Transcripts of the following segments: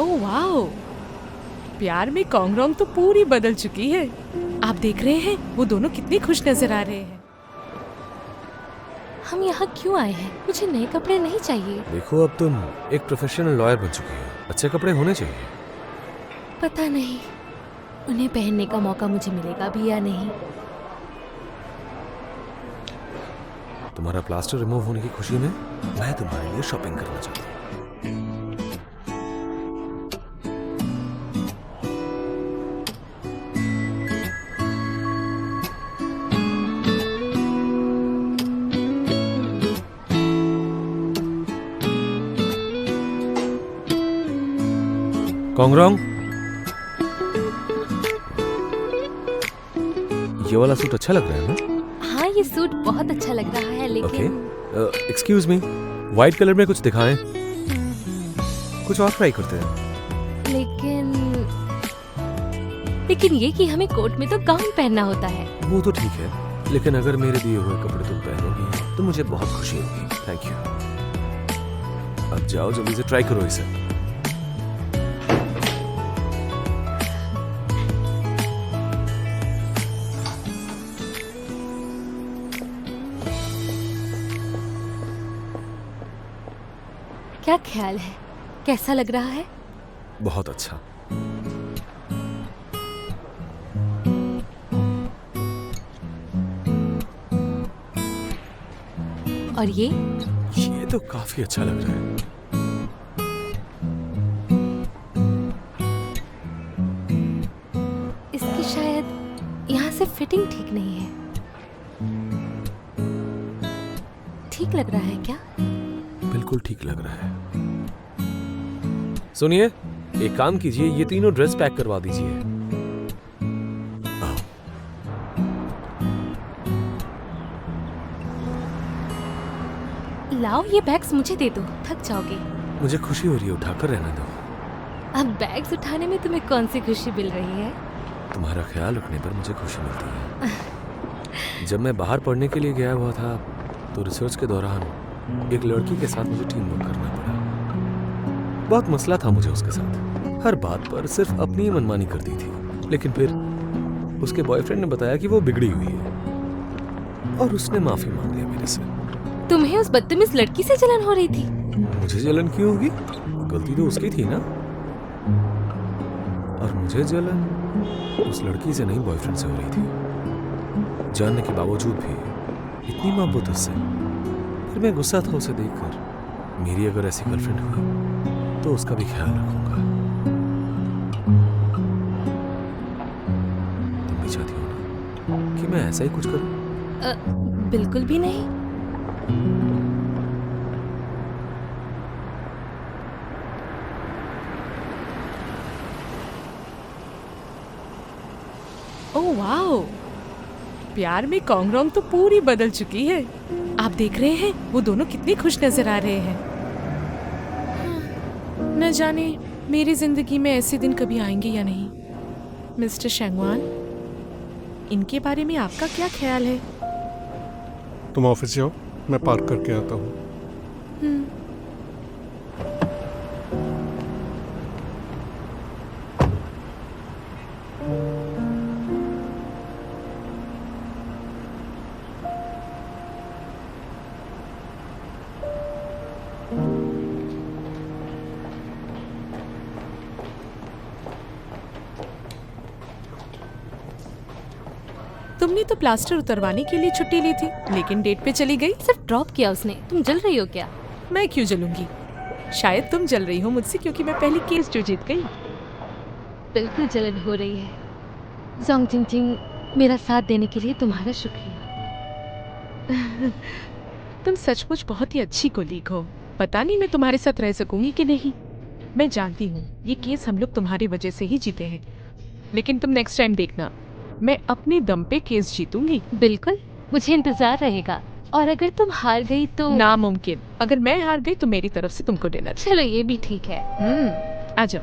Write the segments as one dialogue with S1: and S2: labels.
S1: Oh wow, प्यार में कॉन्गरोंग तो पूरी बदल चुकी है। आप देख रहे हैं वो दोनों कितने खुश नजर आ रहे हैं।
S2: हम यहाँ क्यों आए हैं? मुझे नए कपड़े नहीं चाहिए।
S3: देखो, अब तुम एक प्रोफेशनल लॉयर बन चुकी हो, अच्छे कपड़े होने चाहिए।
S2: पता नहीं उन्हें पहनने का मौका मुझे मिलेगा भी या नहीं।
S3: तुम्हारा प्लास्टर रिमूव होने की खुशी में मैं तुम्हारे लिए शॉपिंग करना चाहता हूँ। कॉन्गरोंग, ये वाला सूट अच्छा लग रहा है ना?
S2: हाँ, ये सूट बहुत अच्छा लग रहा है, लेकिन
S3: एक्सक्यूज मी, व्हाइट कलर में कुछ दिखाएं। कुछ और ट्राई करते हैं।
S2: लेकिन ये कि हमें कोर्ट में तो गाउन पहनना होता है।
S3: वो तो ठीक है, लेकिन अगर मेरे दिए हुए कपड़े तुम पहनोगी तो मुझे बहुत खुशी होगी। Thank you. अब जाओ, जल्दी से ट्राई करो इसे।
S2: क्या ख्याल है, कैसा लग रहा है?
S3: बहुत अच्छा।
S2: और ये
S3: तो काफी अच्छा लग रहा है।
S2: इसकी शायद यहाँ से फिटिंग ठीक नहीं है। ठीक लग रहा है क्या?
S3: बिल्कुल ठीक लग रहा है। सुनिए, एक काम कीजिए, ये तीनों ड्रेस पैक करवा दीजिए।
S2: लाओ, ये बैग्स मुझे दे दो, थक जाओगे।
S3: मुझे खुशी हो रही है, उठाकर रहने दो।
S2: अब बैग्स उठाने में तुम्हें कौन सी खुशी मिल रही है?
S3: तुम्हारा ख्याल रखने पर मुझे खुशी मिलती है। जब मैं बाहर पढ़ने के लिए गया हुआ था तो रिसर्च के दौरान एक लड़की के साथ मुझे टीम वर्क करना पड़ा। बहुत मसला था मुझे उसके साथ, हर बात पर सिर्फ अपनी ही मनमानी करती थी। लेकिन फिर उसके बॉयफ्रेंड ने बताया कि वो बिगड़ी हुई है और उसने माफी मांग लिया मेरे से।
S2: तुम्हें उस बदतमीज लड़की से जलन हो रही थी?
S3: मुझे जलन क्यों होगी? गलती तो उसकी थी ना। और मुझे जलन उस लड़की से नहीं, बॉयफ्रेंड से हो रही थी। जानने के बावजूद भी इतनी मोहब्बत उससे। फिर मैं गुस्सा था उसे देखकर। मेरी अगर ऐसी गर्लफ्रेंड हुई तो उसका भी ख्याल रखूंगा। तुम भी चाहती हो ना कि मैं ऐसा ही कुछ करूं?
S2: बिल्कुल भी नहीं।
S1: ओह वाओ, प्यार में कॉन्गरोंग तो पूरी बदल चुकी है। आप देख रहे हैं वो दोनों कितने खुश नजर आ रहे हैं। न जाने मेरी जिंदगी में ऐसे दिन कभी आएंगे या नहीं। मिस्टर शेंगवान, इनके बारे में आपका क्या ख्याल है?
S4: तुम ऑफिस जाओ, मैं पार्क करके आता हूँ।
S1: तुमने तो प्लास्टर उतरवाने के लिए छुट्टी ली थी, लेकिन डेट पे चली गई।
S2: सिर्फ ड्रॉप किया उसने। तुम जल रही हो क्या?
S1: मैं क्यों जलूंगी? शायद तुम जल रही हो मुझसे क्योंकि मैं पहली केस जो जीत गई।
S2: बिल्कुल जलन हो रही है। जोंग चिंग, मेरा साथ देने के लिए तुम्हारा शुक्रिया।
S1: तुम सचमुच बहुत ही अच्छी कोलीग हो। पता नहीं मैं तुम्हारे साथ रह सकूंगी कि नहीं। मैं जानती हूँ ये केस हम लोग तुम्हारी वजह से ही जीते हैं, लेकिन तुम नेक्स्ट टाइम देखना, मैं अपने दम पे केस जीतूंगी।
S2: बिल्कुल, मुझे इंतजार रहेगा। और अगर तुम हार गई तो?
S1: नामुमकिन। अगर मैं हार गई तो मेरी तरफ से तुमको डिनर।
S2: चलो, ये भी ठीक है।
S1: आ जाओ।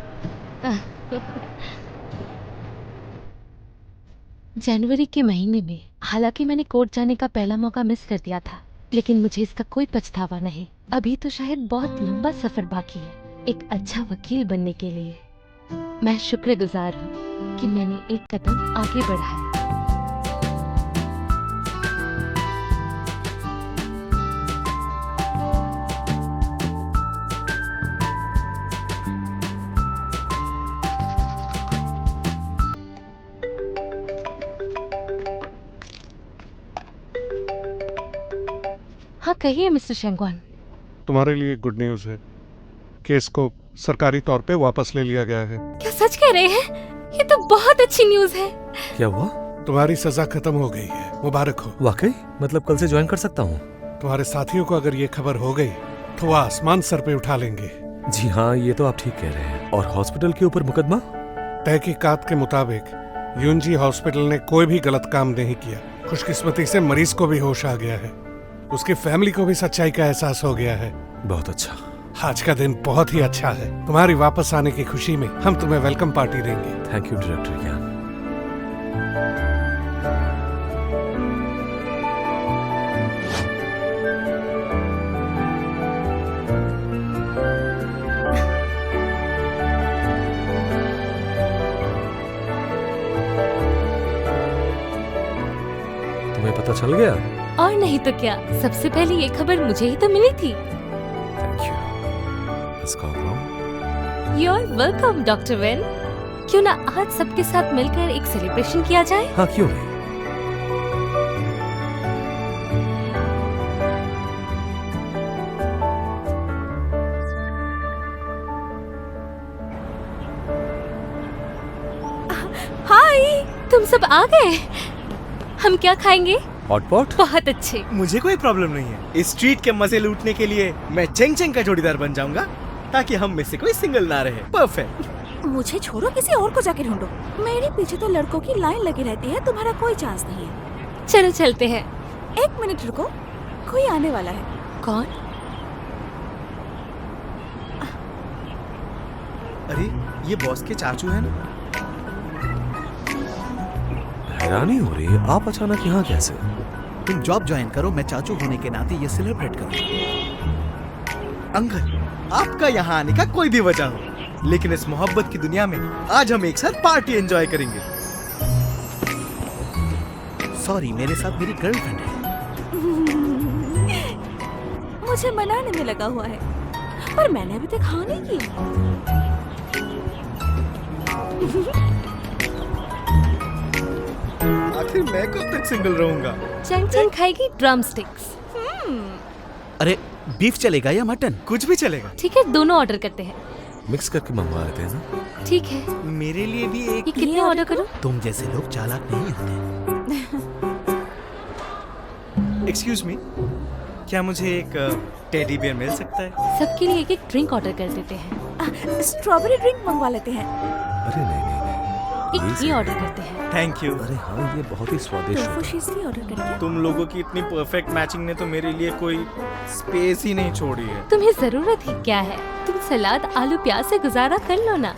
S2: जनवरी के महीने में, हालांकि मैंने कोर्ट जाने का पहला मौका मिस कर दिया था, लेकिन मुझे इसका कोई पछतावा नहीं। अभी तो शायद बहुत लंबा सफर बाकी है। एक अच्छा वकील बनने के लिए मैं शुक्रगुजार हूँ कि मैंने एक कदम आगे बढ़ाया। हाँ कहिए मिस्टर शेंगवान।
S4: तुम्हारे लिए गुड न्यूज़ है। केस को सरकारी तौर पे वापस ले लिया गया है।
S2: क्या सच कह रहे हैं? ये तो बहुत अच्छी न्यूज़ है।
S3: क्या हुआ?
S4: तुम्हारी सजा खत्म हो गई है, मुबारक हो।
S3: वाकई? मतलब कल से ज्वाइन कर सकता हूँ?
S4: तुम्हारे साथियों को अगर ये खबर हो गई तो वो आसमान सर पे उठा लेंगे।
S3: जी हाँ, ये तो आप ठीक कह रहे हैं। और हॉस्पिटल के ऊपर मुकदमा?
S4: तहकीकात के मुताबिक यूनजी हॉस्पिटल ने कोई भी गलत काम नहीं किया। खुशकिस्मती से मरीज को भी होश आ गया है, उसकी फैमिली को भी सच्चाई का एहसास हो गया है।
S3: बहुत अच्छा।
S4: आज का दिन बहुत ही अच्छा है। तुम्हारी वापस आने की खुशी में हम तुम्हें वेलकम पार्टी देंगे।
S3: थैंक यू डायरेक्टर ज्ञान। तुम्हें पता चल गया?
S2: और नहीं तो क्या, सबसे पहले ये खबर मुझे ही तो मिली थी।
S3: Thank you. Let's go home.
S2: You are welcome doctor Wayne. क्यों ना आज सबके साथ मिलकर एक सेलिब्रेशन किया जाए?
S3: हाँ क्यों नहीं।
S2: हाय, तुम सब आ गए। हम क्या खाएंगे?
S3: Hot pot?
S2: बहुत अच्छे।
S5: मुझे कोई प्रॉब्लम नहीं है। इस स्ट्रीट के मजे लूटने के लिए मैं चेंग चेंग का जोड़ीदार बन जाऊंगा, ताकि हम में से कोई सिंगल ना रहे। परफेक्ट।
S6: मुझे छोड़ो, किसी और को जाके ढूंढो। मेरे पीछे तो लड़कों की लाइन लगी रहती है, तुम्हारा कोई चांस नहीं है।
S2: चलो चलते हैं।
S6: एक मिनट रुको, कोई आने वाला है।
S2: कौन?
S5: अरे ये बॉस के चाचू हैं ना?
S3: हैरानी हो रही है, आप अचानक यहाँ कैसे?
S7: तुम जॉब ज्वाइन करो, मैं चाचू होने के नाते ये सेलिब्रेट करूंगा।
S5: अंकल, आपका यहाँ आने का कोई भी वजह हो, लेकिन इस मोहब्बत की दुनिया में आज हम एक साथ पार्टी एंजॉय करेंगे।
S7: सॉरी, मेरे साथ मेरी गर्लफ्रेंड है।
S6: मुझे मनाने में लगा हुआ है, पर मैंने अभी तक हाँ नहीं की।
S5: आखिर मैं कब तक सिंगल रहूंगा?
S2: चंग चंग खाएगी ड्रम स्टिक्स।
S7: अरे बीफ चलेगा या मटन?
S5: कुछ भी चलेगा।
S2: ठीक है, दोनों ऑर्डर करते हैं।
S3: मिक्स करके मंगवा लेते हैं ना?
S2: ठीक है।
S5: मेरे लिए भी एक।
S2: ये कितने ऑर्डर करूं?
S7: तुम जैसे लोग चालाक नहीं होते।
S5: एक्सक्यूज मी, क्या मुझे एक टेडी बियर मिल सकता है?
S2: सबके लिए एक एक ड्रिंक ऑर्डर कर देते हैं।
S6: स्ट्रॉबेरी ड्रिंक मंगवा लेते हैं।
S3: अरे नहीं नहीं नहीं।
S2: एक ये ऑर्डर करते हैं।
S5: Thank you.
S3: अरे हाँ, ये बहुत ही स्वादिष्ट
S6: टोफू
S3: होता है।
S6: शीज़ भी ऑर्डर करेंगे।
S5: तुम लोगों की इतनी परफेक्ट मैचिंग ने तो मेरे लिए कोई स्पेस ही नहीं छोड़ी है।
S2: तुम्हें जरूरत ही क्या है? तुम सलाद आलू प्याज से गुजारा कर लो ना।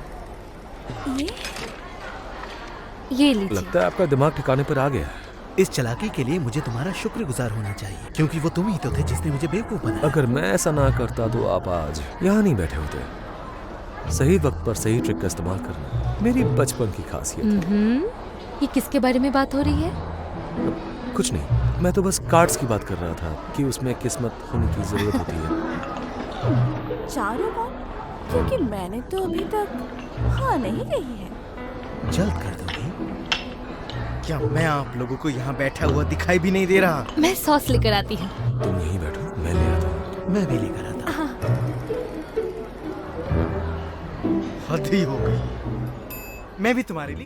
S2: ये लीजिए।
S3: लगता है आपका दिमाग ठिकाने पर आ गया है।
S7: इस चालाकी के लिए मुझे तुम्हारा शुक्रगुजार होना चाहिए, क्योंकि वो तुम ही तो थे जिसने मुझे बेवकूफ बनाया।
S3: अगर मैं ऐसा ना करता तो आप आज यहाँ नहीं बैठे होते। सही वक्त पर सही ट्रिक का इस्तेमाल करना मेरी बचपन की खासियत है।
S2: ये किसके बारे में बात हो रही है?
S3: कुछ नहीं, मैं तो बस कार्ड्स की बात कर रहा था कि उसमें किस्मत होने की जरूरत होती है।
S6: चारों कौन? क्योंकि मैंने तो अभी तक हाँ नहीं कही है।
S7: जल्द कर दोगे?
S5: क्या मैं आप लोगों को यहाँ बैठा हुआ दिखाई भी नहीं दे रहा?
S2: मैं सॉस लेकर आती हूँ।
S3: तुम यहीं बैठो, मैं ले आता हूँ।
S7: मैं भी लेकर आता हूँ।
S5: हद ही हो गई। मैं भी तुम्हारे लिए